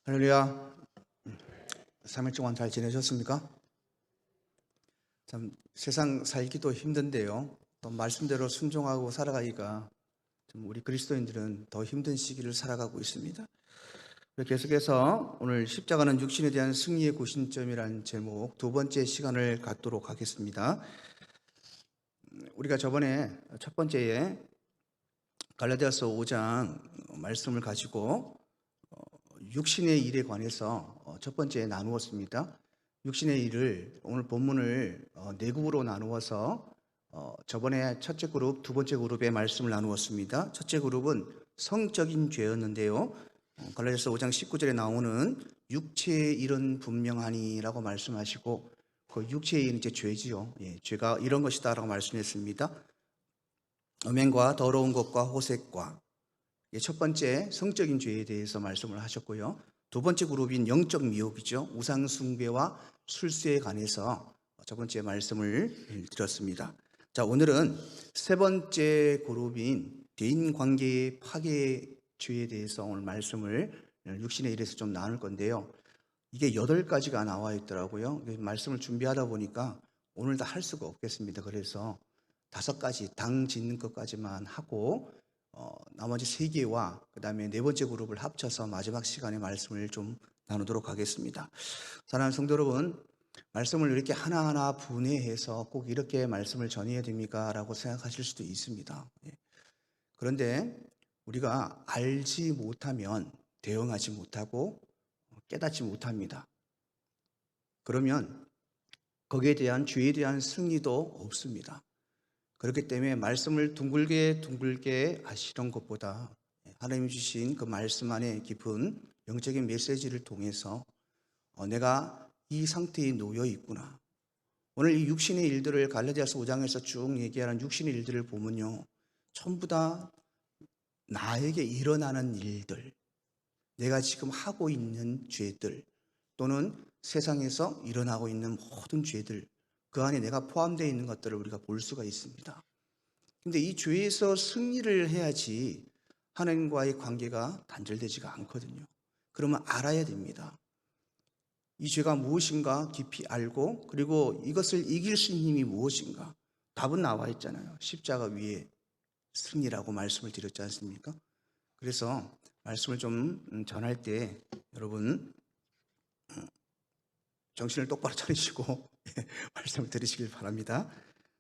할렐루야. 3일 동안 잘 지내셨습니까? 참 세상 살기도 힘든데요. 또 말씀대로 순종하고 살아가기가 좀 우리 그리스도인들은 더 힘든 시기를 살아가고 있습니다. 계속해서 오늘 십자가는 육신에 대한 승리의 구심점이라는 제목 두 번째 시간을 갖도록 하겠습니다. 우리가 저번에 첫 번째에 갈라디아서 5장 말씀을 가지고 육신의 일에 관해서 첫 번째 나누었습니다. 육신의 일을 오늘 본문을 네 그룹으로 나누어서 저번에 첫째 그룹, 두 번째 그룹의 말씀을 나누었습니다. 첫째 그룹은 성적인 죄였는데요. 갈라디아서 5장 19절에 나오는 육체의 일은 분명하니라고 말씀하시고 그 육체의 일은 이제 죄지요. 죄가 이런 것이다라고 말씀했습니다. 음행과 더러운 것과 호색과 첫 번째 성적인 죄에 대해서 말씀을 하셨고요. 두 번째 그룹인 영적 미혹이죠. 우상 숭배와 술수에 관해서 첫 번째 말씀을 드렸습니다. 자, 오늘은 세 번째 그룹인 대인관계의 파괴 죄에 대해서 오늘 말씀을 육신의 일에서 좀 나눌 건데요. 이게 8가지가 나와 있더라고요. 말씀을 준비하다 보니까 오늘 다 할 수가 없겠습니다. 그래서 5가지 당 짓는 것까지만 하고 나머지 3개와 그 다음에 네 번째 그룹을 합쳐서 마지막 시간에 말씀을 좀 나누도록 하겠습니다. 사랑하는 성도 여러분, 말씀을 이렇게 하나하나 분해해서 꼭 이렇게 말씀을 전해야 됩니까? 라고 생각하실 수도 있습니다. 그런데 우리가 알지 못하면 대응하지 못하고 깨닫지 못합니다. 그러면 거기에 대한 죄에 대한 승리도 없습니다. 그렇기 때문에 말씀을 둥글게 하시는 것보다 하나님이 주신 그 말씀 안에 깊은 영적인 메시지를 통해서 내가 이 상태에 놓여 있구나. 오늘 이 육신의 일들을 갈라디아서 5장에서 쭉 얘기하는 육신의 일들을 보면요, 전부 다 나에게 일어나는 일들, 내가 지금 하고 있는 죄들 또는 세상에서 일어나고 있는 모든 죄들, 그 안에 내가 포함되어 있는 것들을 우리가 볼 수가 있습니다. 근데 이 죄에서 승리를 해야지 하나님과의 관계가 단절되지가 않거든요. 그러면 알아야 됩니다. 이 죄가 무엇인가 깊이 알고, 그리고 이것을 이길 수 있는 힘이 무엇인가? 답은 나와 있잖아요. 십자가 위에 승리라고 말씀을 드렸지 않습니까? 그래서 말씀을 좀 전할 때 여러분 정신을 똑바로 차리시고 말씀을 들으시길 바랍니다.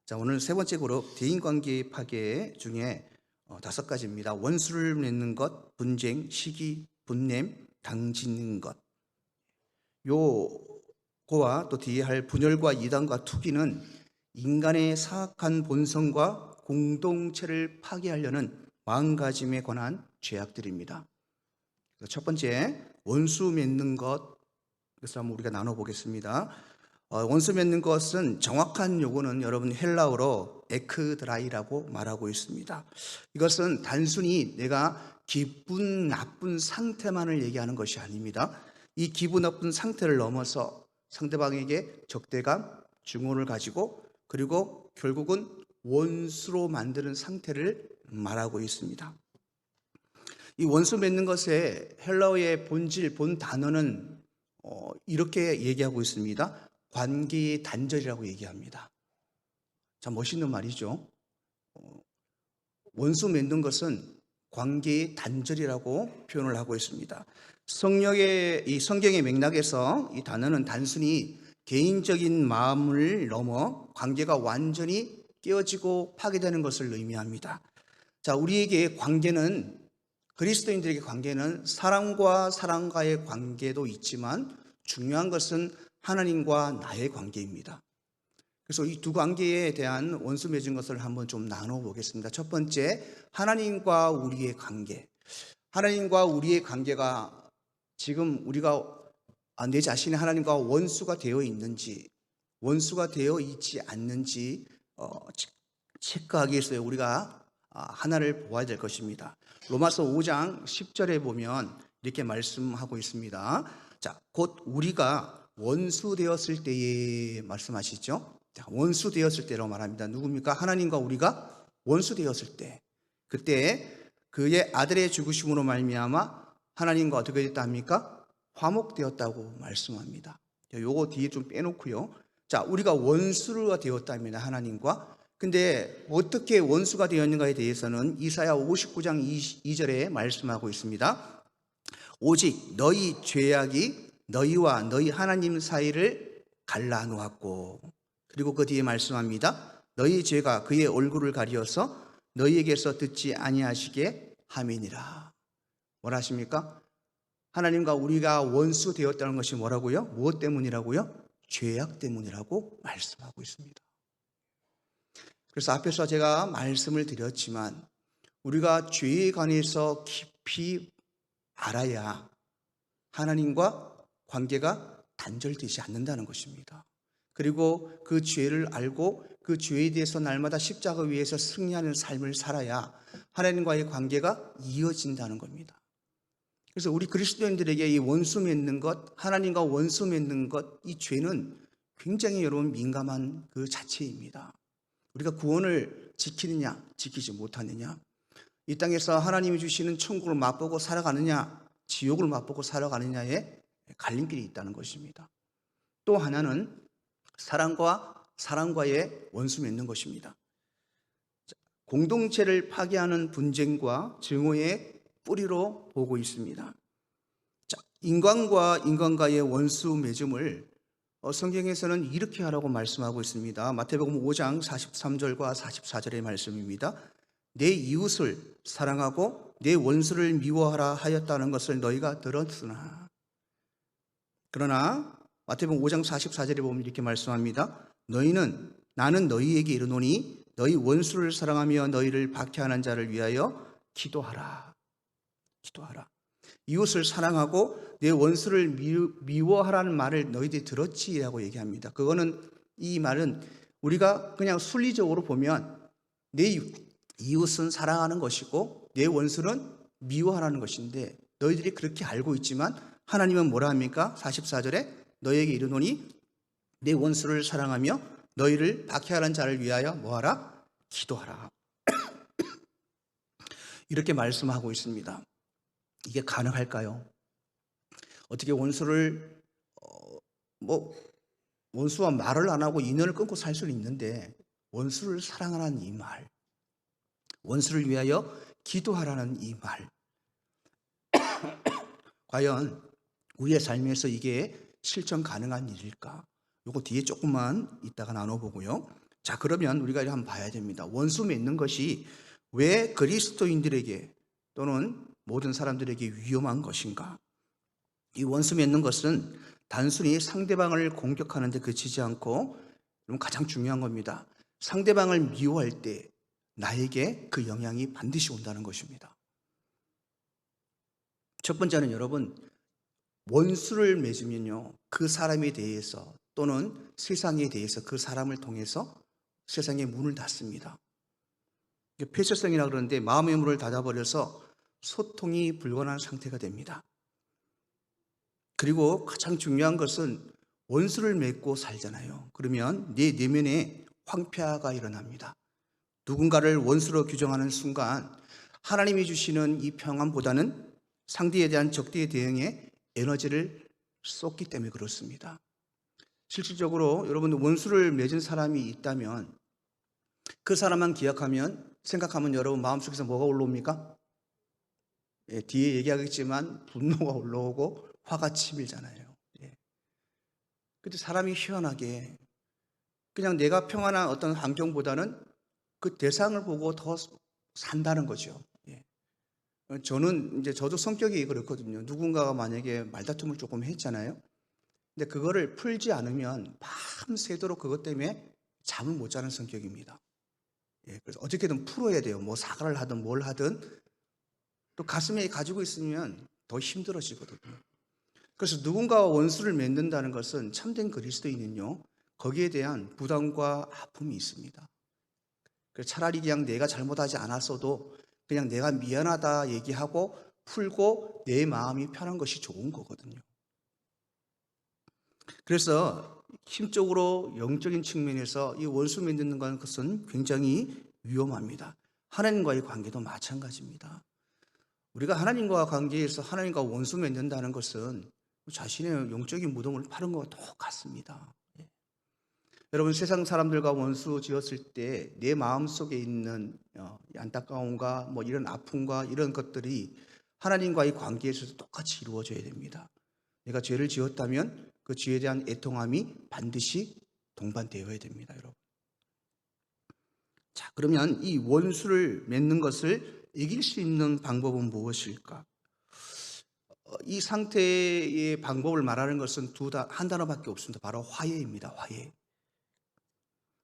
자, 오늘 세 번째 그룹 대인관계 파괴 중에 5가지입니다. 원수를 맺는 것, 분쟁, 시기, 분냄, 당짓는 것. 요거와 또 뒤에 할 분열과 이단과 투기는 인간의 사악한 본성과 공동체를 파괴하려는 마음가짐에 관한 죄악들입니다. 첫 번째, 원수 맺는 것. 그래서 한번 우리가 나눠보겠습니다. 원수 맺는 것은 정확한 용어는 여러분 헬라어로 에크드라이라고 말하고 있습니다. 이것은 단순히 내가 기분 나쁜 상태만을 얘기하는 것이 아닙니다. 이 기분 나쁜 상태를 넘어서 상대방에게 적대감, 증오를 가지고 그리고 결국은 원수로 만드는 상태를 말하고 있습니다. 이 원수 맺는 것의 헬라어의 본질, 본 단어는 이렇게 얘기하고 있습니다. 관계의 단절이라고 얘기합니다. 참 멋있는 말이죠. 원수 맺는 것은 관계의 단절이라고 표현을 하고 있습니다. 이 성경의 맥락에서 이 단어는 단순히 개인적인 마음을 넘어 관계가 완전히 깨어지고 파괴되는 것을 의미합니다. 자, 우리에게 관계는, 그리스도인들에게 관계는 사람과 사람과의 관계도 있지만 중요한 것은 하나님과 나의 관계입니다. 그래서 이 두 관계에 대한 원수 맺은 것을 한번 좀 나눠보겠습니다. 첫 번째, 하나님과 우리의 관계. 하나님과 우리의 관계가 지금 우리가 내 자신이 하나님과 원수가 되어 있는지, 원수가 되어 있지 않는지 체크하기 위해서 우리가 하나를 보아야 될 것입니다. 로마서 5장 10절에 보면 이렇게 말씀하고 있습니다. 자, 곧 우리가 원수 되었을 때에 말씀하시죠. 자, 원수 되었을 때라고 말합니다. 누굽니까? 하나님과 우리가 원수 되었을 때, 그때 그의 아들의 죽으심으로 말미암아 하나님과 어떻게 됐다 합니까? 화목되었다고 말씀합니다. 요거 뒤에 좀 빼놓고요. 자, 우리가 원수가 되었답니다. 하나님과. 근데 어떻게 원수가 되었는가에 대해서는 이사야 59장 2절에 말씀하고 있습니다. 오직 너희 죄악이 너희와 너희 하나님 사이를 갈라놓았고, 그리고 그 뒤에 말씀합니다. 너희 죄가 그의 얼굴을 가리어서 너희에게서 듣지 아니하시게 함이니라. 뭐라 하십니까? 하나님과 우리가 원수 되었다는 것이 뭐라고요? 무엇 때문이라고요? 죄악 때문이라고 말씀하고 있습니다. 그래서 앞에서 제가 말씀을 드렸지만 우리가 죄에 관해서 깊이 알아야 하나님과 관계가 단절되지 않는다는 것입니다. 그리고 그 죄를 알고 그 죄에 대해서 날마다 십자가 위에서 승리하는 삶을 살아야 하나님과의 관계가 이어진다는 겁니다. 그래서 우리 그리스도인들에게 이 원수 맺는 것, 하나님과 원수 맺는 것, 이 죄는 굉장히 여러분 민감한 그 자체입니다. 우리가 구원을 지키느냐, 지키지 못하느냐, 이 땅에서 하나님이 주시는 천국을 맛보고 살아가느냐, 지옥을 맛보고 살아가느냐에 갈림길이 있다는 것입니다. 또 하나는 사랑과의 원수 맺는 것입니다. 공동체를 파괴하는 분쟁과 증오의 뿌리로 보고 있습니다. 자, 인간과 인간과의 원수 맺음을 성경에서는 이렇게 하라고 말씀하고 있습니다. 마태복음 5장 43절과 44절의 말씀입니다. 내 이웃을 사랑하고 내 원수를 미워하라 하였다는 것을 너희가 들었으나, 그러나 마태복음 5장 44절에 보면 이렇게 말씀합니다. 나는 너희에게 이르노니 너희 원수를 사랑하며 너희를 박해하는 자를 위하여 기도하라. 이웃을 사랑하고 내 원수를 미워하라는 말을 너희들이 들었지라고 얘기합니다. 이 말은 우리가 그냥 순리적으로 보면 내 이웃은 사랑하는 것이고 내 원수는 미워하라는 것인데, 너희들이 그렇게 알고 있지만 하나님은 뭐라 합니까? 44절에 너희에게 이르노니 내 원수를 사랑하며 너희를 박해하는 자를 위하여 뭐하라? 기도하라. 이렇게 말씀하고 있습니다. 이게 가능할까요? 어떻게 원수와 말을 안 하고 인연을 끊고 살 수는 있는데, 원수를 사랑하라는 이 말, 원수를 위하여 기도하라는 이 말, 과연 우리의 삶에서 이게 실천 가능한 일일까? 요거 뒤에 조금만 이따가 나눠보고요. 자, 그러면 우리가 한번 봐야 됩니다. 원수 맺는 것이 왜 그리스도인들에게 또는 모든 사람들에게 위험한 것인가? 이 원수 맺는 것은 단순히 상대방을 공격하는 데 그치지 않고, 가장 중요한 겁니다. 상대방을 미워할 때 나에게 그 영향이 반드시 온다는 것입니다. 첫 번째는 여러분, 원수를 맺으면요, 그 사람에 대해서 또는 세상에 대해서 그 사람을 통해서 세상의 문을 닫습니다. 폐쇄성이라 그러는데 마음의 문을 닫아버려서 소통이 불가능한 상태가 됩니다. 그리고 가장 중요한 것은 원수를 맺고 살잖아요. 그러면 내 내면에 황폐화가 일어납니다. 누군가를 원수로 규정하는 순간 하나님이 주시는 이 평안보다는 상대에 대한 적대의 대응에 에너지를 쏟기 때문에 그렇습니다. 실질적으로 여러분, 원수를 맺은 사람이 있다면 그 사람만 생각하면 여러분 마음속에서 뭐가 올라옵니까? 뒤에 얘기하겠지만 분노가 올라오고 화가 치밀잖아요. 근데 사람이 희한하게 그냥 내가 평안한 어떤 환경보다는 그 대상을 보고 더 산다는 거죠. 저도 성격이 그렇거든요. 누군가가 만약에 말다툼을 조금 했잖아요. 근데 그거를 풀지 않으면 밤새도록 그것 때문에 잠을 못 자는 성격입니다. 그래서 어떻게든 풀어야 돼요. 뭐 사과를 하든 뭘 하든. 또 가슴에 가지고 있으면 더 힘들어지거든요. 그래서 누군가와 원수를 맺는다는 것은 참된 그리스도인은요, 거기에 대한 부담과 아픔이 있습니다. 그래서 차라리 그냥 내가 잘못하지 않았어도 그냥 내가 미안하다 얘기하고 풀고 내 마음이 편한 것이 좋은 거거든요. 그래서 힘적으로 영적인 측면에서 이 원수 맺는 것은 굉장히 위험합니다. 하나님과의 관계도 마찬가지입니다. 우리가 하나님과 관계에서 하나님과 원수 맺는다는 것은 자신의 영적인 무덤을 파는 것과 똑같습니다. 여러분, 세상 사람들과 원수 지었을 때 내 마음속에 있는 안타까움과 뭐 이런 아픔과 이런 것들이 하나님과의 관계에서도 똑같이 이루어져야 됩니다. 내가 죄를 지었다면 그 죄에 대한 애통함이 반드시 동반되어야 됩니다, 여러분. 자, 그러면 이 원수를 맺는 것을 이길 수 있는 방법은 무엇일까? 이 상태의 방법을 말하는 것은 한 단어밖에 없습니다. 바로 화해입니다. 화해.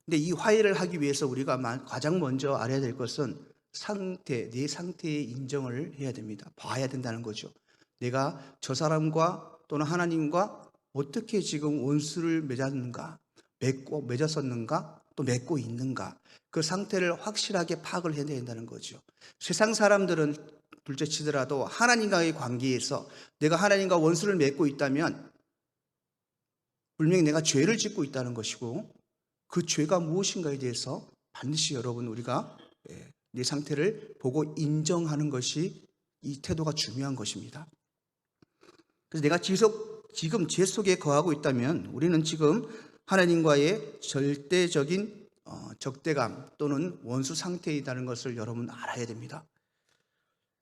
근데 이 화해를 하기 위해서 우리가 가장 먼저 알아야 될 것은 내 상태의 인정을 해야 됩니다. 봐야 된다는 거죠. 내가 저 사람과 또는 하나님과 어떻게 지금 원수를 맺었었는가, 또 맺고 있는가, 그 상태를 확실하게 파악을 해야 된다는 거죠. 세상 사람들은 둘째 치더라도 하나님과의 관계에서 내가 하나님과 원수를 맺고 있다면 분명히 내가 죄를 짓고 있다는 것이고, 그 죄가 무엇인가에 대해서 반드시 여러분 우리가 내 상태를 보고 인정하는 것이, 이 태도가 중요한 것입니다. 그래서 내가 지금 죄 속에 거하고 있다면 우리는 지금 하나님과의 절대적인 적대감 또는 원수 상태에 있다는 것을 여러분 알아야 됩니다.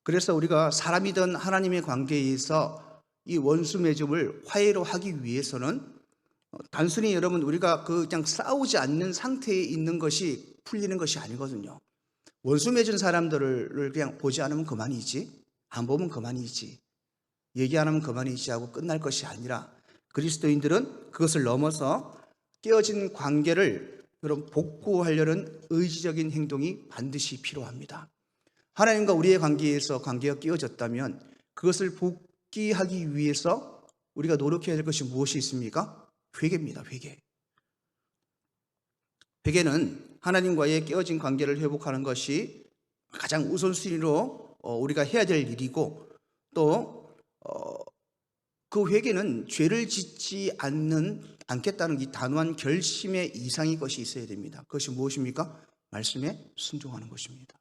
그래서 우리가 사람이든 하나님의 관계에서 이 원수 맺음을 화해로 하기 위해서는 단순히 여러분 우리가 그냥 싸우지 않는 상태에 있는 것이 풀리는 것이 아니거든요. 원수 맺은 사람들을 그냥 보지 않으면 그만이지, 안 보면 그만이지, 얘기 안 하면 그만이지 하고 끝날 것이 아니라, 그리스도인들은 그것을 넘어서 깨어진 관계를 여러분 복구하려는 의지적인 행동이 반드시 필요합니다. 하나님과 우리의 관계에서 관계가 깨어졌다면 그것을 복귀하기 위해서 우리가 노력해야 될 것이 무엇이 있습니까? 회개입니다. 회개. 회개는 하나님과의 깨어진 관계를 회복하는 것이 가장 우선순위로 우리가 해야 될 일이고, 또 그 회개는 죄를 짓지 않겠다는 이 단호한 결심의 이상의 것이 있어야 됩니다. 그것이 무엇입니까? 말씀에 순종하는 것입니다.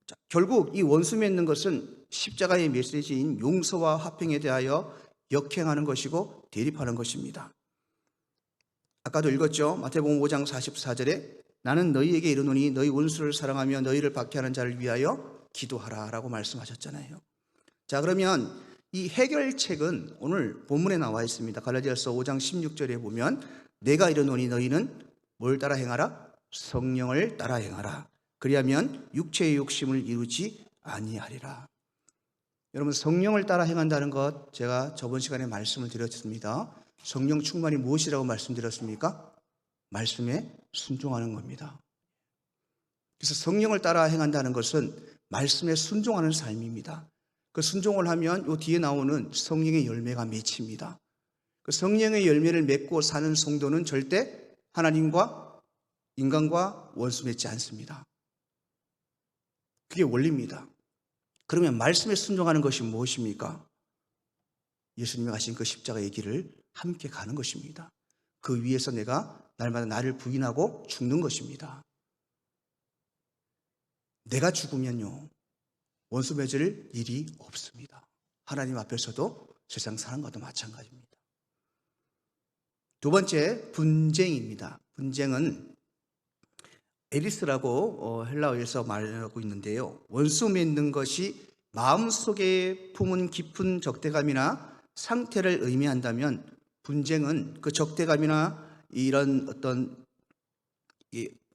자, 결국 이 원수 맺는 것은 십자가의 메시지인 용서와 화평에 대하여 역행하는 것이고 대립하는 것입니다. 아까도 읽었죠? 마태복음 5장 44절에 나는 너희에게 이르노니 너희 원수를 사랑하며 너희를 박해하는 자를 위하여 기도하라 라고 말씀하셨잖아요. 자, 그러면 이 해결책은 오늘 본문에 나와 있습니다. 갈라디아서 5장 16절에 보면 내가 이르노니 너희는 뭘 따라 행하라? 성령을 따라 행하라. 그리하면 육체의 욕심을 이루지 아니하리라. 여러분, 성령을 따라 행한다는 것, 제가 저번 시간에 말씀을 드렸습니다. 성령 충만이 무엇이라고 말씀드렸습니까? 말씀에 순종하는 겁니다. 그래서 성령을 따라 행한다는 것은 말씀에 순종하는 삶입니다. 그 순종을 하면 이 뒤에 나오는 성령의 열매가 맺힙니다. 그 성령의 열매를 맺고 사는 성도는 절대 하나님과 인간과 원수 맺지 않습니다. 그게 원리입니다. 그러면 말씀에 순종하는 것이 무엇입니까? 예수님이 가신 그 십자가의 길을 함께 가는 것입니다. 그 위에서 내가 날마다 나를 부인하고 죽는 것입니다. 내가 죽으면요, 원수 맺을 일이 없습니다. 하나님 앞에서도 세상 사람과도 마찬가지입니다. 두 번째, 분쟁입니다. 분쟁은 에리스라고 헬라어에서 말하고 있는데요, 원수 맺는 것이 마음속에 품은 깊은 적대감이나 상태를 의미한다면 분쟁은 그 적대감이나 이런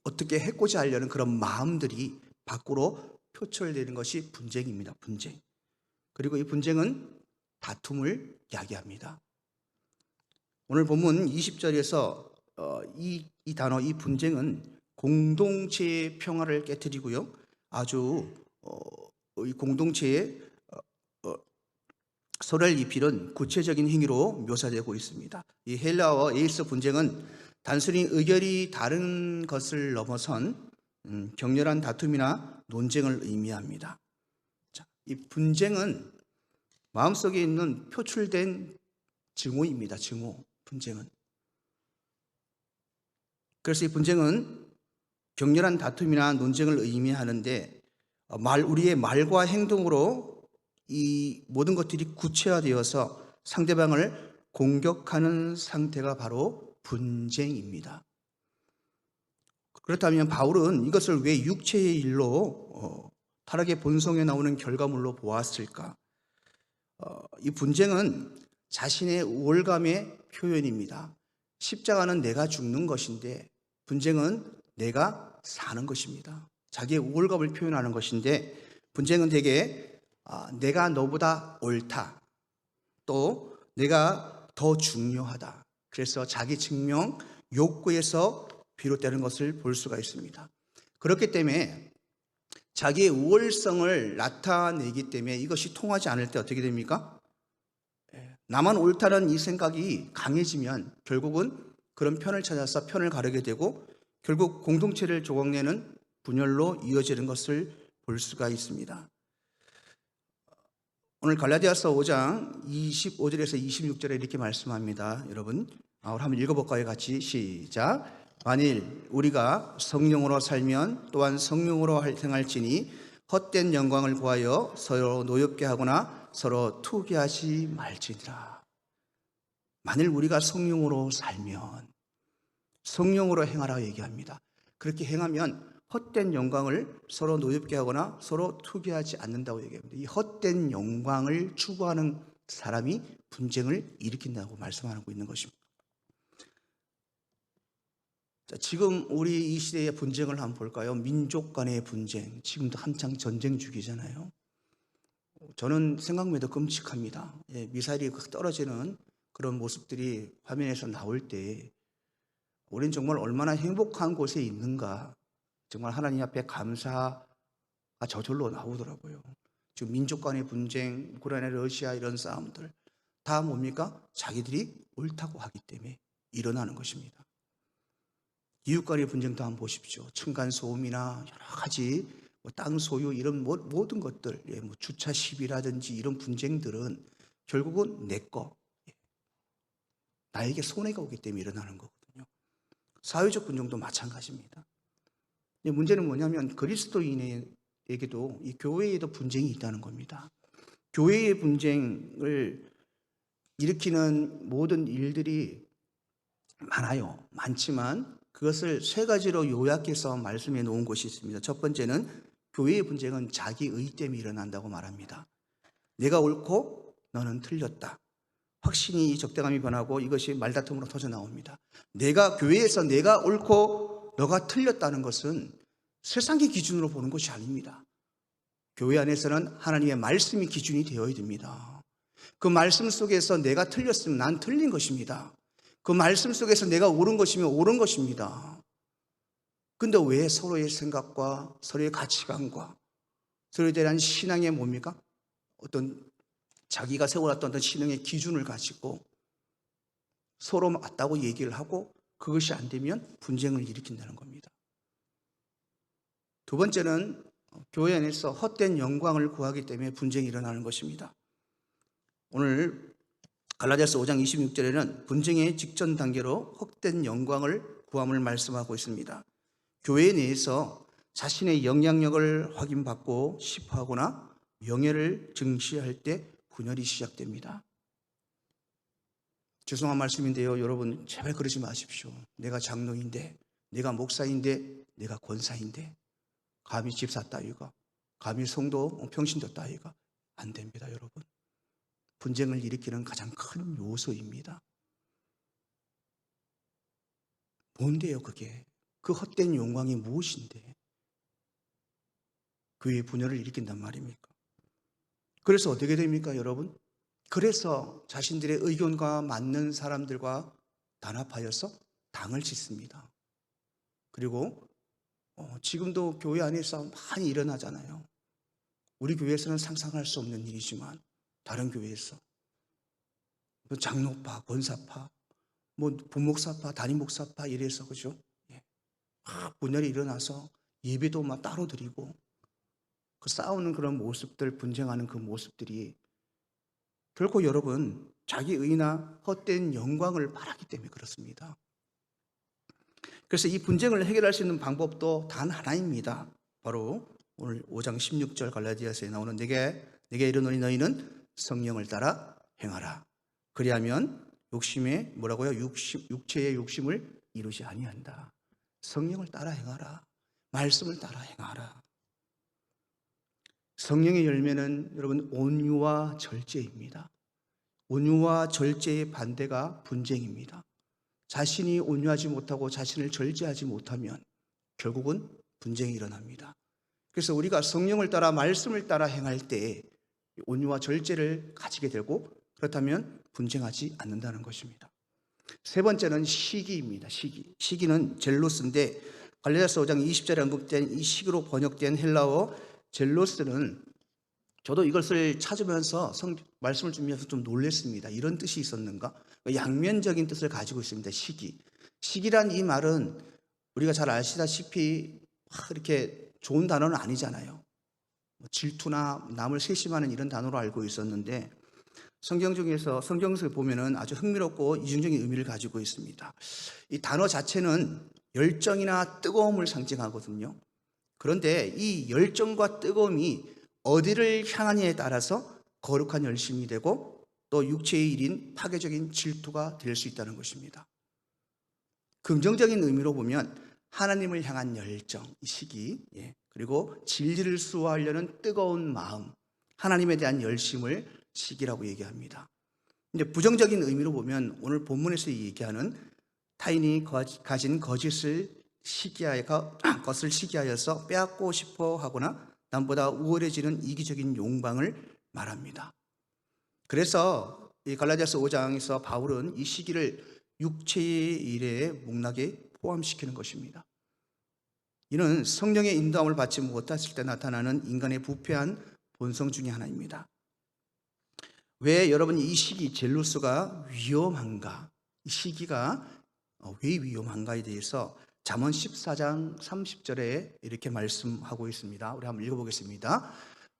어떻게 해코지 하려는 그런 마음들이 밖으로 표출되는 것이 분쟁입니다. 분쟁. 그리고 이 분쟁은 다툼을 야기합니다. 오늘 본문 20절에서 이 단어, 이 분쟁은 공동체의 평화를 깨트리고요, 아주 이 공동체에 소를 입히는 구체적인 행위로 묘사되고 있습니다. 이 헬라어 에이스 분쟁은 단순히 의견이 다른 것을 넘어선 격렬한 다툼이나 논쟁을 의미합니다. 자, 이 분쟁은 마음속에 있는 표출된 증오입니다. 증오, 분쟁은. 그래서 이 분쟁은 격렬한 다툼이나 논쟁을 의미하는데 우리의 말과 행동으로 이 모든 것들이 구체화되어서 상대방을 공격하는 상태가 바로 분쟁입니다. 그렇다면 바울은 이것을 왜 육체의 일로 타락의 본성에 나오는 결과물로 보았을까? 이 분쟁은 자신의 우월감의 표현입니다. 십자가는 내가 죽는 것인데 분쟁은 내가 사는 것입니다. 자기의 우월감을 표현하는 것인데 분쟁은 대개 내가 너보다 옳다, 또 내가 더 중요하다, 그래서 자기 증명 욕구에서 비롯되는 것을 볼 수가 있습니다. 그렇기 때문에 자기의 우월성을 나타내기 때문에 이것이 통하지 않을 때 어떻게 됩니까? 나만 옳다는 이 생각이 강해지면 결국은 그런 편을 찾아서 편을 가르게 되고 결국 공동체를 조각내는 분열로 이어지는 것을 볼 수가 있습니다. 오늘 갈라디아서 5장 25절에서 26절에 이렇게 말씀합니다. 여러분, 우리 한번 읽어볼까요? 같이 시작. 만일 우리가 성령으로 살면 또한 성령으로 행할지니 헛된 영광을 구하여 서로 노엽게 하거나 서로 투기하지 말지니라. 만일 우리가 성령으로 살면, 성령으로 행하라고 얘기합니다. 그렇게 행하면 헛된 영광을 서로 노엽게 하거나 서로 투기하지 않는다고 얘기합니다. 이 헛된 영광을 추구하는 사람이 분쟁을 일으킨다고 말씀하고 있는 것입니다. 자, 지금 우리 이 시대의 분쟁을 한번 볼까요? 민족 간의 분쟁, 지금도 한창 전쟁 중이잖아요. 저는 생각만 해도 끔찍합니다. 미사일이 떨어지는 그런 모습들이 화면에서 나올 때 우리는 정말 얼마나 행복한 곳에 있는가, 정말 하나님 앞에 감사가 저절로 나오더라고요. 지금 민족 간의 분쟁, 우크라이나, 러시아 이런 싸움들 다 뭡니까? 자기들이 옳다고 하기 때문에 일어나는 것입니다. 이웃 간의 분쟁도 한번 보십시오. 층간소음이나 여러 가지 땅 소유 이런 모든 것들, 주차 시비라든지 이런 분쟁들은 결국은 내 거, 나에게 손해가 오기 때문에 일어나는 거거든요. 사회적 분쟁도 마찬가지입니다. 문제는 뭐냐면 그리스도인에게도 이 교회에도 분쟁이 있다는 겁니다. 교회의 분쟁을 일으키는 모든 일들이 많지만 그것을 세 가지로 요약해서 말씀해 놓은 것이 있습니다. 첫 번째는 교회의 분쟁은 자기의 때문에 일어난다고 말합니다. 내가 옳고 너는 틀렸다. 확신이 적대감이 변하고 이것이 말다툼으로 터져 나옵니다. 교회에서 내가 옳고 너가 틀렸다는 것은 세상의 기준으로 보는 것이 아닙니다. 교회 안에서는 하나님의 말씀이 기준이 되어야 됩니다. 그 말씀 속에서 내가 틀렸으면 난 틀린 것입니다. 그 말씀 속에서 내가 옳은 것이면 옳은 것입니다. 근데 왜 서로의 생각과 서로의 가치관과 서로에 대한 신앙의 뭡니까? 어떤 자기가 세워놨던 어떤 신앙의 기준을 가지고 서로 맞다고 얘기를 하고 그것이 안 되면 분쟁을 일으킨다는 겁니다. 두 번째는 교회 안에서 헛된 영광을 구하기 때문에 분쟁이 일어나는 것입니다. 오늘 갈라디아서 5장 26절에는 분쟁의 직전 단계로 헛된 영광을 구함을 말씀하고 있습니다. 교회 내에서 자신의 영향력을 확인받고 싶어 하거나 명예를 증시할 때 분열이 시작됩니다. 죄송한 말씀인데요, 여러분 제발 그러지 마십시오. 내가 장로인데, 내가 목사인데, 내가 권사인데 감히 집사 따위가, 감히 성도 평신도 따위가 안 됩니다. 여러분, 분쟁을 일으키는 가장 큰 요소입니다. 뭔데요 그게? 그 헛된 영광이 무엇인데 교회의 분열을 일으킨단 말입니까? 그래서 어떻게 됩니까 여러분? 그래서 자신들의 의견과 맞는 사람들과 단합하여서 당을 짓습니다. 그리고 지금도 교회 안에서 많이 일어나잖아요. 우리 교회에서는 상상할 수 없는 일이지만 다른 교회에서 장로파, 권사파, 부목사파, 담임목사파 이래서 그죠? 분열이 일어나서 예배도 막 따로 드리고 그 싸우는 그런 모습들, 분쟁하는 그 모습들이 결코 여러분 자기 의나 헛된 영광을 바라기 때문에 그렇습니다. 그래서 이 분쟁을 해결할 수 있는 방법도 단 하나입니다. 바로 오늘 5장 16절 갈라디아서에 나오는 내게 내게 이르노니 너희는 성령을 따라 행하라. 그리하면 욕심에 뭐라고요? 육체의 욕심을 이루지 아니한다. 성령을 따라 행하라. 말씀을 따라 행하라. 성령의 열매는 여러분 온유와 절제입니다. 온유와 절제의 반대가 분쟁입니다. 자신이 온유하지 못하고 자신을 절제하지 못하면 결국은 분쟁이 일어납니다. 그래서 우리가 성령을 따라 말씀을 따라 행할 때 온유와 절제를 가지게 되고 그렇다면 분쟁하지 않는다는 것입니다. 세 번째는 시기입니다. 시기는 젤로스인데 갈라디아서 5장 20절에 언급된 이 시기로 번역된 헬라어 젤로스는 저도 이것을 찾으면서 말씀을 준비해서 좀 놀랐습니다. 이런 뜻이 있었는가? 양면적인 뜻을 가지고 있습니다. 시기란 이 말은 우리가 잘 아시다시피 이렇게 좋은 단어는 아니잖아요. 질투나 남을 세심하는 이런 단어로 알고 있었는데 성경에서 보면은 아주 흥미롭고 이중적인 의미를 가지고 있습니다. 이 단어 자체는 열정이나 뜨거움을 상징하거든요. 그런데 이 열정과 뜨거움이 어디를 향하느냐에 따라서 거룩한 열심이 되고 또 육체의 일인 파괴적인 질투가 될 수 있다는 것입니다. 긍정적인 의미로 보면 하나님을 향한 열정, 이 시기, 그리고 진리를 수호하려는 뜨거운 마음, 하나님에 대한 열심을 시기라고 얘기합니다. 이제 부정적인 의미로 보면 오늘 본문에서 얘기하는 타인이 가진 것을 시기하여서 빼앗고 싶어 하거나 남보다 우월해지는 이기적인 욕망을 말합니다. 그래서 이 갈라디아서 5장에서 바울은 이 시기를 육체의 일에 목락에 포함시키는 것입니다. 이는 성령의 인도함을 받지 못했을 때 나타나는 인간의 부패한 본성 중에 하나입니다. 왜 여러분 이 시기 젤로스가 위험한가? 이 시기가 왜 위험한가에 대해서 잠언 14장 30절에 이렇게 말씀하고 있습니다. 우리 한번 읽어보겠습니다.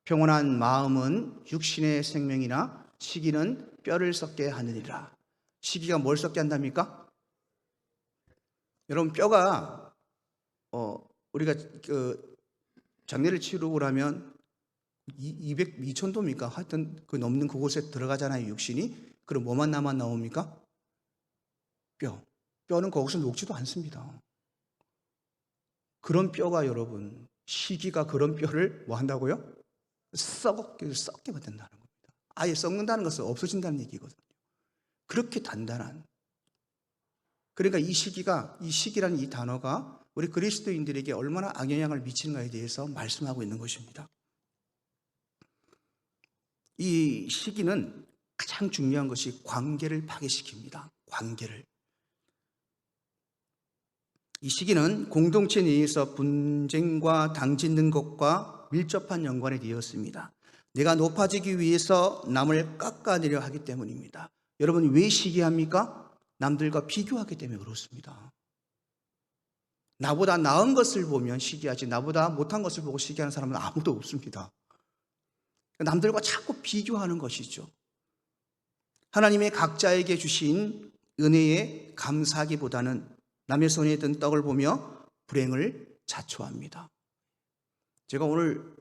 평온한 마음은 육신의 생명이나 시기는 뼈를 썩게 하느니라. 시기가 뭘 썩게 한답니까? 여러분 뼈가 우리가 장례를 치르고 나면 2,000도입니까? 하여튼 그 넘는 그곳에 들어가잖아요, 육신이. 그럼 뭐만 나옵니까? 뼈는 거기서 녹지도 않습니다. 그런 뼈가 여러분, 시기가 그런 뼈를 뭐 한다고요? 썩게 만든다는 겁니다. 아예 썩는다는 것은 없어진다는 얘기거든요. 그렇게 단단한. 그러니까 이 시기라는 이 단어가 우리 그리스도인들에게 얼마나 악영향을 미치는가에 대해서 말씀하고 있는 것입니다. 이 시기는 가장 중요한 것이 관계를 파괴시킵니다. 관계를. 이 시기는 공동체 내에서 분쟁과 당짓는 것과 밀접한 연관이 되었습니다. 내가 높아지기 위해서 남을 깎아내려 하기 때문입니다. 여러분 왜 시기합니까? 남들과 비교하기 때문에 그렇습니다. 나보다 나은 것을 보면 시기하지 나보다 못한 것을 보고 시기하는 사람은 아무도 없습니다. 남들과 자꾸 비교하는 것이죠. 하나님의 각자에게 주신 은혜에 감사하기보다는 남의 손에 든 떡을 보며 불행을 자초합니다. 제가 오늘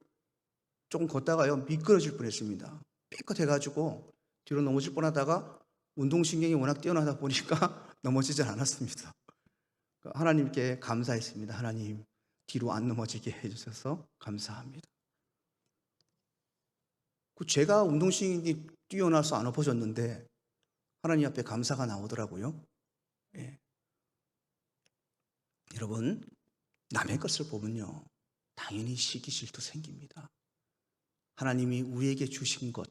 조금 걷다가요 미끄러질 뻔했습니다. 삐끗해가지고 뒤로 넘어질 뻔하다가 운동신경이 워낙 뛰어나다 보니까 넘어지질 않았습니다. 하나님께 감사했습니다. 하나님 뒤로 안 넘어지게 해주셔서 감사합니다. 제가 운동신경이 뛰어나서 안 엎어졌는데 하나님 앞에 감사가 나오더라고요. 여러분 남의 것을 보면요 당연히 시기 질투 생깁니다. 하나님이 우리에게 주신 것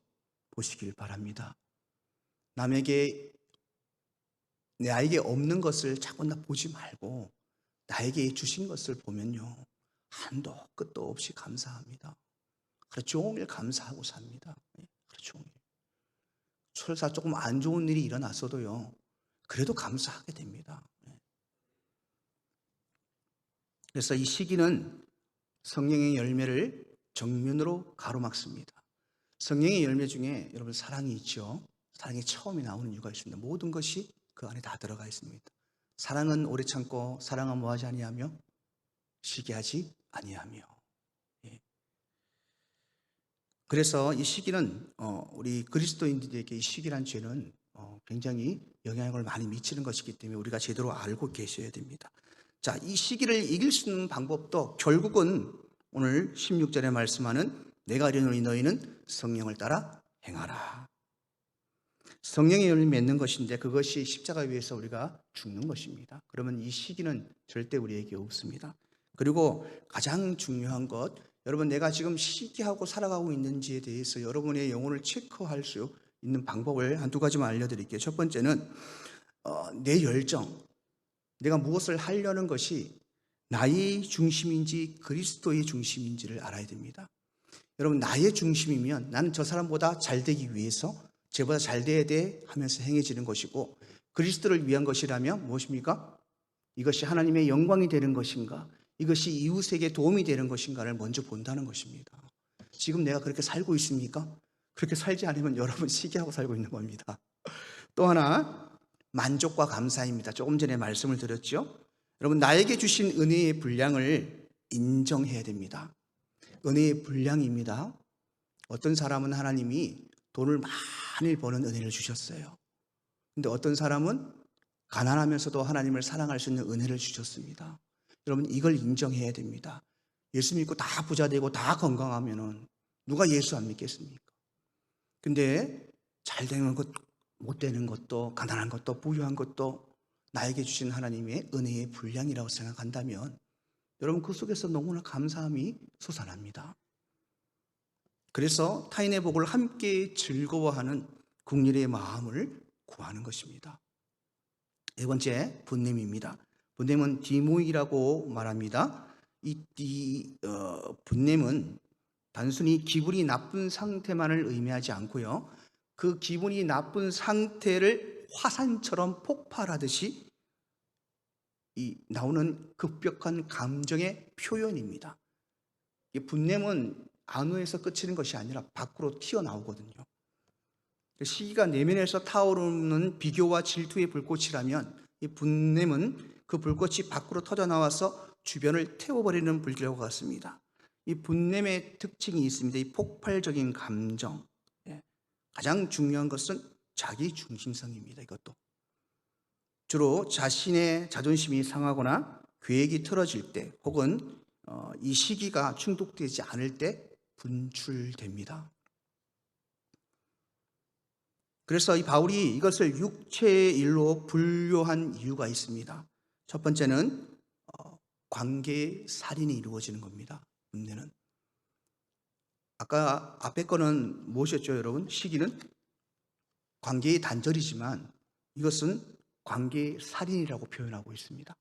보시길 바랍니다. 나에게 없는 것을 자꾸 보지 말고 나에게 주신 것을 보면요 한도 끝도 없이 감사합니다. 하루 종일 감사하고 삽니다. 하루 종일. 설사 조금 안 좋은 일이 일어났어도요 그래도 감사하게 됩니다. 그래서 이 시기는 성령의 열매를 정면으로 가로막습니다. 성령의 열매 중에 여러분 사랑이 있죠. 사랑이 처음에 나오는 이유가 있습니다. 모든 것이 그 안에 다 들어가 있습니다. 사랑은 오래 참고 사랑은 뭐하지 아니하며 시기하지 아니하며. 그래서 이 시기는 우리 그리스도인들에게 이 시기란 죄는 굉장히 영향을 많이 미치는 것이기 때문에 우리가 제대로 알고 계셔야 됩니다. 자, 이 시기를 이길 수 있는 방법도 결국은 오늘 16절에 말씀하는 내가 이르노니 너희는 성령을 따라 행하라. 성령의 열매 맺는 것인데 그것이 십자가 위에서 우리가 죽는 것입니다. 그러면 이 시기는 절대 우리에게 없습니다. 그리고 가장 중요한 것, 여러분 내가 지금 시기하고 살아가고 있는지에 대해서 여러분의 영혼을 체크할 수 있는 방법을 한두 가지만 알려드릴게요. 첫 번째는 내 열정, 내가 무엇을 하려는 것이 나의 중심인지 그리스도의 중심인지를 알아야 됩니다. 여러분 나의 중심이면 나는 저 사람보다 잘 되기 위해서 쟤보다 잘 돼야 돼 하면서 행해지는 것이고, 그리스도를 위한 것이라면 무엇입니까? 이것이 하나님의 영광이 되는 것인가, 이것이 이웃에게 도움이 되는 것인가를 먼저 본다는 것입니다. 지금 내가 그렇게 살고 있습니까? 그렇게 살지 않으면 여러분 시기하고 살고 있는 겁니다. 또 하나, 만족과 감사입니다. 조금 전에 말씀을 드렸죠. 여러분 나에게 주신 은혜의 분량을 인정해야 됩니다. 은혜의 분량입니다. 어떤 사람은 하나님이 돈을 많이 버는 은혜를 주셨어요. 근데 어떤 사람은 가난하면서도 하나님을 사랑할 수 있는 은혜를 주셨습니다. 여러분 이걸 인정해야 됩니다. 예수 믿고 다 부자 되고 다 건강하면은 누가 예수 안 믿겠습니까? 근데 잘 되는 것, 못 되는 것도, 가난한 것도, 부유한 것도 나에게 주신 하나님의 은혜의 분량이라고 생각한다면 여러분 그 속에서 너무나 감사함이 솟아납니다. 그래서 타인의 복을 함께 즐거워하는 국률의 마음을 구하는 것입니다. 네 번째, 분냄입니다. 분냄은 디모이라고 말합니다. 이 분냄은 단순히 기분이 나쁜 상태만을 의미하지 않고요, 그 기분이 나쁜 상태를 화산처럼 폭발하듯이 나오는 급격한 감정의 표현입니다. 이 분냄은 안으에서 끝이는 것이 아니라 밖으로 튀어나오거든요. 시기가 내면에서 타오르는 비교와 질투의 불꽃이라면 이 분냄은 그 불꽃이 밖으로 터져나와서 주변을 태워버리는 불길과 같습니다. 이 분냄의 특징이 있습니다. 이 폭발적인 감정, 가장 중요한 것은 자기 중심성입니다. 이것도 주로 자신의 자존심이 상하거나 계획이 틀어질 때, 혹은 이 시기가 충족되지 않을 때 분출됩니다. 그래서 이 바울이 이것을 육체의 일로 분류한 이유가 있습니다. 첫 번째는 관계의 살인이 이루어지는 겁니다. 분내는. 아까 앞에 거는 무엇이었죠, 여러분? 시기는 관계의 단절이지만 이것은 관계의 살인이라고 표현하고 있습니다.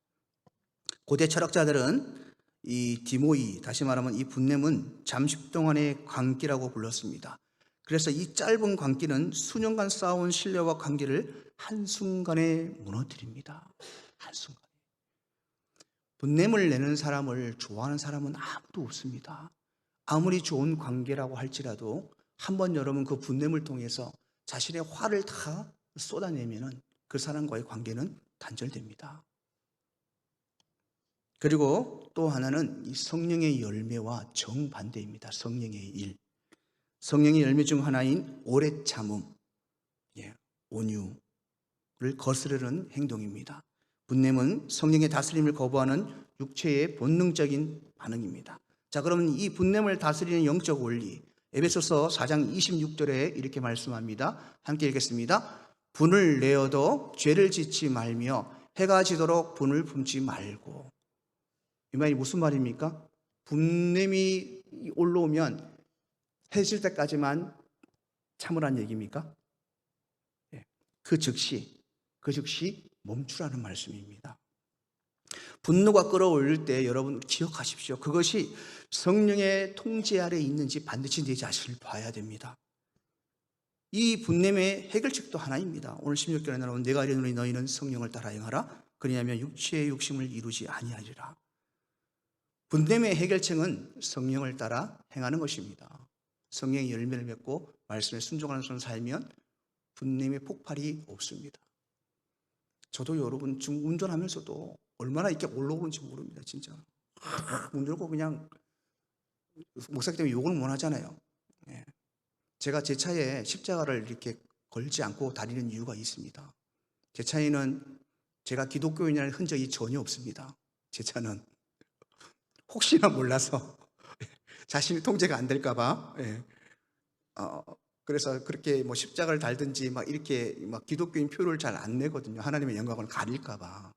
고대 철학자들은 이 디모이, 다시 말하면 이 분냄은 잠시 동안의 관계라고 불렀습니다. 그래서 이 짧은 관계는 수년간 쌓아온 신뢰와 관계를 한순간에 무너뜨립니다. 한순간에. 분냄을 내는 사람을 좋아하는 사람은 아무도 없습니다. 아무리 좋은 관계라고 할지라도 한번 여러분 그 분냄을 통해서 자신의 화를 다 쏟아내면은 그 사람과의 관계는 단절됩니다. 그리고 또 하나는 이 성령의 열매와 정반대입니다. 성령의 일. 성령의 열매 중 하나인 오래 참음, 온유를 거스르는 행동입니다. 분냄은 성령의 다스림을 거부하는 육체의 본능적인 반응입니다. 자, 그러면 이 분냄을 다스리는 영적 원리, 에베소서 4장 26절에 이렇게 말씀합니다. 함께 읽겠습니다. 분을 내어도 죄를 짓지 말며 해가 지도록 분을 품지 말고. 이 말이 무슨 말입니까? 분냄이 올라오면 해 질 때까지만 참으란 얘기입니까? 그 즉시 멈추라는 말씀입니다. 분노가 끌어올릴 때 여러분 기억하십시오. 그것이 성령의 통제 아래 있는지 반드시 내 자신을 봐야 됩니다. 이 분냄의 해결책도 하나입니다. 오늘 16절에 나오는 내가 이르노니 너희는 성령을 따라 행하라. 그리하면 육체의 욕심을 이루지 아니하리라. 분냄의 해결책은 성령을 따라 행하는 것입니다. 성령의 열매를 맺고 말씀에 순종하는 손을 살면 분냄의 폭발이 없습니다. 저도 여러분 지금 운전하면서도 얼마나 이렇게 올라오는지 모릅니다. 진짜 문 열고 그냥 목사기 때문에 욕을 못 하잖아요. 제가 제 차에 십자가를 이렇게 걸지 않고 다니는 이유가 있습니다. 제 차에는 제가 기독교인이라는 흔적이 전혀 없습니다. 제 차는 혹시나 몰라서 자신이 통제가 안 될까 봐. 예. 그래서 그렇게 뭐 십자가를 달든지 막 이렇게 막 기독교인 표를 잘 안 내거든요. 하나님의 영광을 가릴까 봐.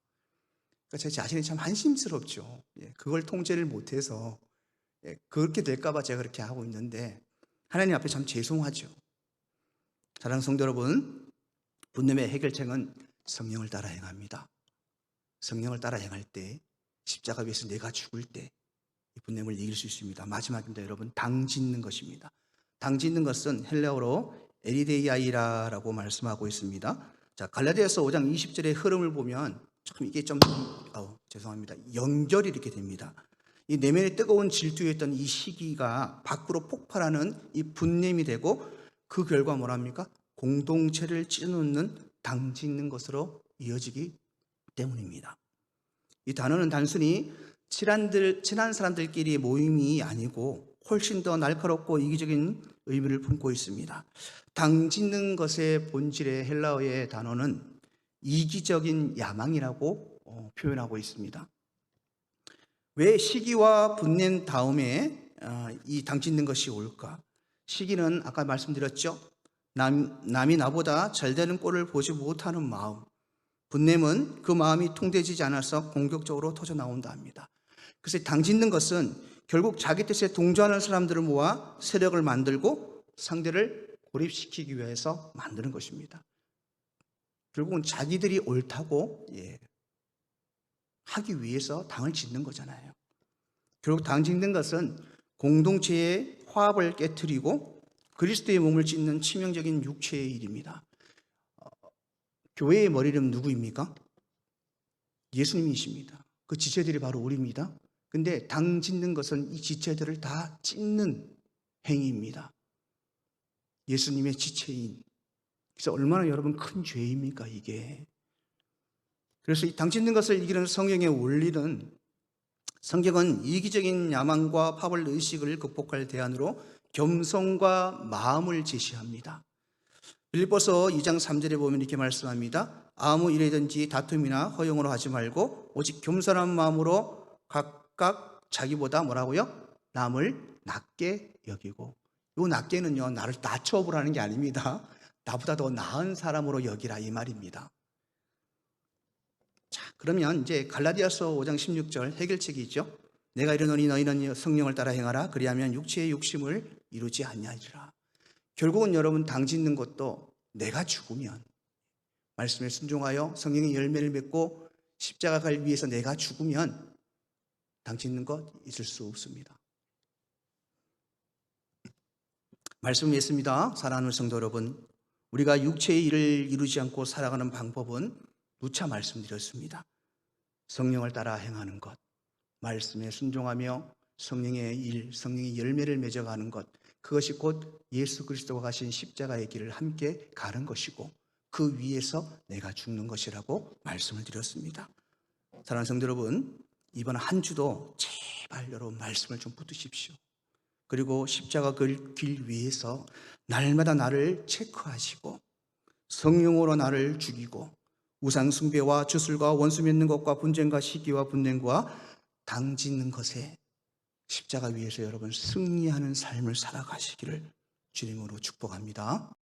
그러니까 제 자신이 참 한심스럽죠. 예. 그걸 통제를 못해서 예. 그렇게 될까 봐 제가 그렇게 하고 있는데 하나님 앞에 참 죄송하죠. 사랑하는 성도 여러분, 분념의 해결책은 성령을 따라 행합니다. 성령을 따라 행할 때 십자가 위에서 내가 죽을 때 이 분냄을 이길 수 있습니다. 마지막입니다. 여러분, 당 짓는 것입니다. 당 짓는 것은 헬라어로 에리데이아이라고 말씀하고 있습니다. 자, 갈라디아서 5장 20절의 흐름을 보면 참 이게 좀 죄송합니다. 연결이 이렇게 됩니다. 이 내면의 뜨거운 질투였던 이 시기가 밖으로 폭발하는 이 분냄이 되고 그 결과 뭐랍니까? 공동체를 찢어놓는 당 짓는 것으로 이어지기 때문입니다. 이 단어는 단순히 친한 사람들끼리 모임이 아니고 훨씬 더 날카롭고 이기적인 의미를 품고 있습니다. 당 짓는 것의 본질의 헬라어의 단어는 이기적인 야망이라고 표현하고 있습니다. 왜 시기와 분냄 다음에 이 당 짓는 것이 올까? 시기는 아까 말씀드렸죠. 남이 나보다 잘 되는 꼴을 보지 못하는 마음. 분냄은 그 마음이 통제되지 않아서 공격적으로 터져 나온다 합니다. 그래서 당 짓는 것은 결국 자기 뜻에 동조하는 사람들을 모아 세력을 만들고 상대를 고립시키기 위해서 만드는 것입니다. 결국은 자기들이 옳다고 하기 위해서 당을 짓는 거잖아요. 결국 당 짓는 것은 공동체의 화합을 깨트리고 그리스도의 몸을 찢는 치명적인 육체의 일입니다. 교회의 머리는 누구입니까? 예수님이십니다. 그 지체들이 바로 우리입니다. 근데 당 짓는 것은 이 지체들을 다 찢는 행위입니다. 예수님의 지체인. 그래서 얼마나 여러분 큰 죄입니까 이게. 그래서 이 당 짓는 것을 이기는 성경의 원리는 성경은 이기적인 야망과 파벌 의식을 극복할 대안으로 겸손과 마음을 제시합니다. 빌립보서 2장 3절에 보면 이렇게 말씀합니다. 아무 일이든지 다툼이나 허용으로 하지 말고 오직 겸손한 마음으로 각각 자기보다 뭐라고요? 남을 낮게 여기고. 요 낮게는요, 나를 낮춰보라는 게 아닙니다. 나보다 더 나은 사람으로 여기라 이 말입니다. 자, 그러면 이제 갈라디아서 5장 16절 해결책이 있죠. 내가 이르노니 너희는 성령을 따라 행하라. 그리하면 육체의 욕심을 이루지 아니하리라. 결국은 여러분 당 짓는 것도 내가 죽으면 말씀에 순종하여 성령의 열매를 맺고 십자가 갈 위해서 내가 죽으면 당 짓는 것 있을 수 없습니다. 말씀이 있습니다. 사랑하는 성도 여러분, 우리가 육체의 일을 이루지 않고 살아가는 방법은 누차 말씀드렸습니다. 성령을 따라 행하는 것, 말씀에 순종하며 성령의 일, 성령의 열매를 맺어가는 것, 그것이 곧 예수 그리스도가 가신 십자가의 길을 함께 가는 것이고 그 위에서 내가 죽는 것이라고 말씀을 드렸습니다. 사랑하는 성도 여러분, 이번 한 주도 제발 여러분 말씀을 좀 붙드십시오. 그리고 십자가 길 위에서 날마다 나를 체크하시고 성령으로 나를 죽이고 우상 숭배와 주술과 원수 맺는 것과 분쟁과 시기와 분냄과 당 짓는 것에 십자가 위에서 여러분 승리하는 삶을 살아가시기를 주님으로 축복합니다.